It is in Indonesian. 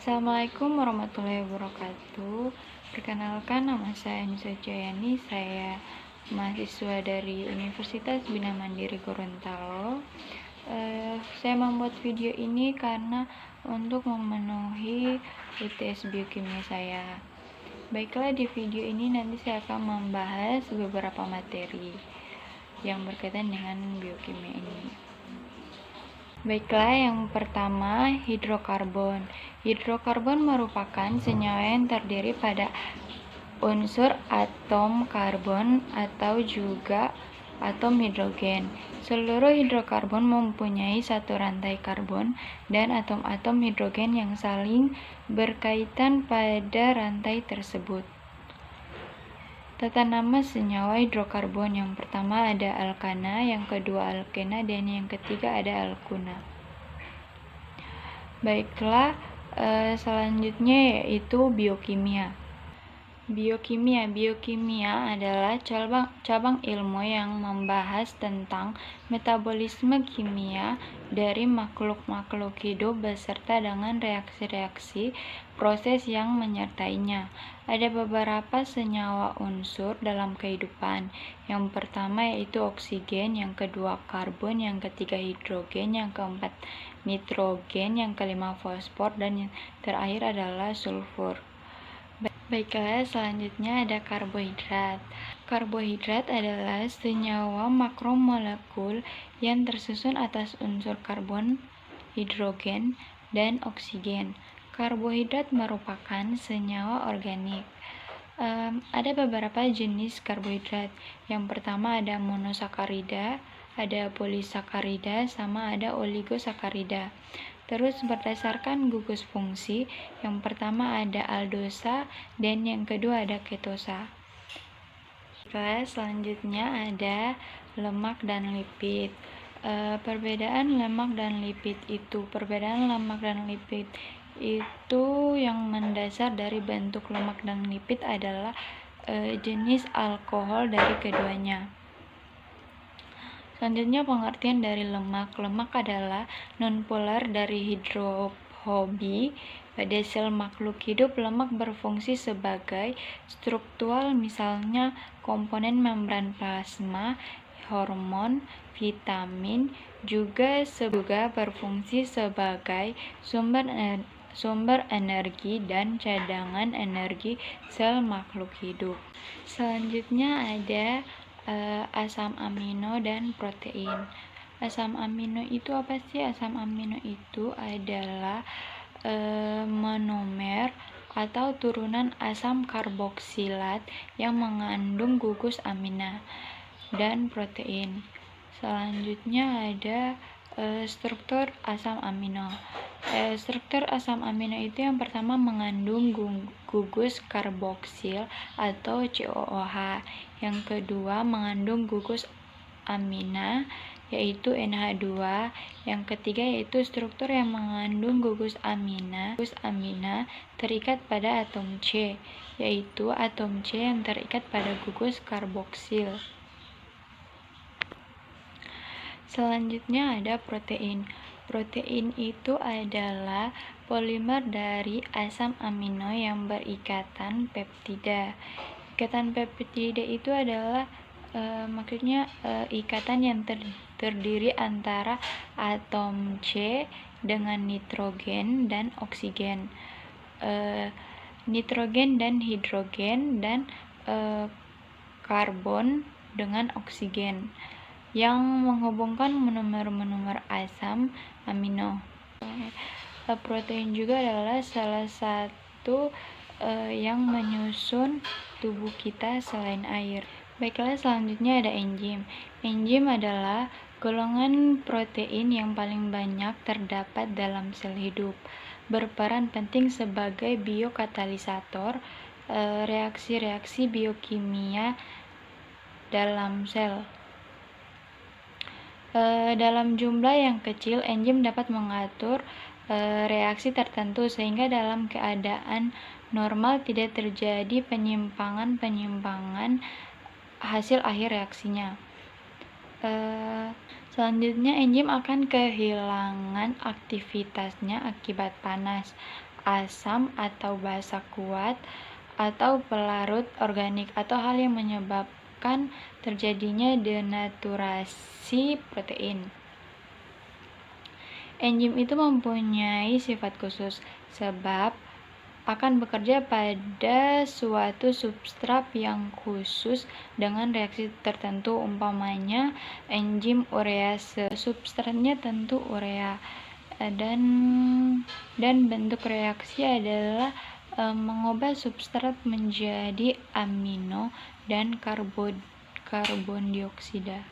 Assalamualaikum warahmatullahi wabarakatuh. Perkenalkan, nama saya Nisa Jayani. Saya mahasiswa dari Universitas Bina Mandiri Gorontalo. Saya membuat video ini karena untuk memenuhi UTS biokimia saya. Baiklah, di video ini nanti saya akan membahas beberapa materi yang berkaitan dengan biokimia ini. Baiklah, yang pertama, hidrokarbon. Hidrokarbon merupakan senyawa yang terdiri pada unsur atom karbon atau juga atom hidrogen. Seluruh hidrokarbon mempunyai satu rantai karbon dan atom-atom hidrogen yang saling berkaitan pada rantai tersebut. Tata nama senyawa hidrokarbon: yang pertama ada alkana, yang kedua alkena, dan yang ketiga ada alkuna. Baiklah, selanjutnya yaitu biokimia. Biokimia adalah cabang ilmu yang membahas tentang metabolisme kimia dari makhluk-makhluk hidup beserta dengan reaksi-reaksi proses yang menyertainya. Ada beberapa senyawa unsur dalam kehidupan. Yang pertama yaitu oksigen, yang kedua karbon, yang ketiga hidrogen, yang keempat nitrogen, yang kelima fosfor, dan yang terakhir adalah sulfur. Baiklah, selanjutnya ada karbohidrat. Karbohidrat adalah senyawa makromolekul yang tersusun atas unsur karbon, hidrogen, dan oksigen. Karbohidrat merupakan senyawa organik. Ada beberapa jenis karbohidrat. Yang pertama ada monosakarida, ada polisakarida, sama ada oligosakarida. Terus berdasarkan gugus fungsi, yang pertama ada aldosa dan yang kedua ada ketosa. Selanjutnya ada lemak dan lipid. Perbedaan lemak dan lipid itu yang mendasar dari bentuk lemak dan lipid adalah jenis alkohol dari keduanya. Selanjutnya pengertian dari lemak. Lemak adalah nonpolar dari hidrofobi. Pada sel makhluk hidup, lemak berfungsi sebagai struktural, misalnya komponen membran plasma, hormon, vitamin, juga berfungsi sebagai sumber energi dan cadangan energi sel makhluk hidup. Selanjutnya ada asam amino dan protein. Asam amino itu apa sih? Asam amino itu adalah monomer atau turunan asam karboksilat yang mengandung gugus amina dan protein. Selanjutnya ada struktur asam amino. Struktur asam amino itu yang pertama mengandung gugus karboksil atau COOH. Yang kedua mengandung gugus amina yaitu NH2. Yang ketiga yaitu struktur yang mengandung gugus amina terikat pada atom C, yaitu atom C yang terikat pada gugus karboksil. Selanjutnya ada protein. Protein itu adalah polimer dari asam amino yang berikatan peptida. Ikatan peptida itu adalah ikatan yang terdiri antara atom C dengan nitrogen dan oksigen, nitrogen dan hidrogen, dan karbon dengan oksigen yang menghubungkan monomer-monomer asam amino. Protein juga adalah salah satu yang menyusun tubuh kita selain air. Baiklah, selanjutnya ada enzim. Enzim adalah golongan protein yang paling banyak terdapat dalam sel hidup. Berperan penting sebagai biokatalisator reaksi-reaksi biokimia dalam sel. Dalam jumlah yang kecil, enzim dapat mengatur reaksi tertentu sehingga dalam keadaan normal tidak terjadi penyimpangan hasil akhir reaksinya. Selanjutnya enzim akan kehilangan aktivitasnya akibat panas asam atau basa kuat, atau pelarut organik, atau hal yang menyebabkan terjadinya denaturasi protein. Enzim itu mempunyai sifat khusus, sebab akan bekerja pada suatu substrat yang khusus dengan reaksi tertentu, umpamanya enzim urease. Substratnya tentu urea, dan bentuk reaksi adalah mengubah substrat menjadi amino dan karbon dioksida.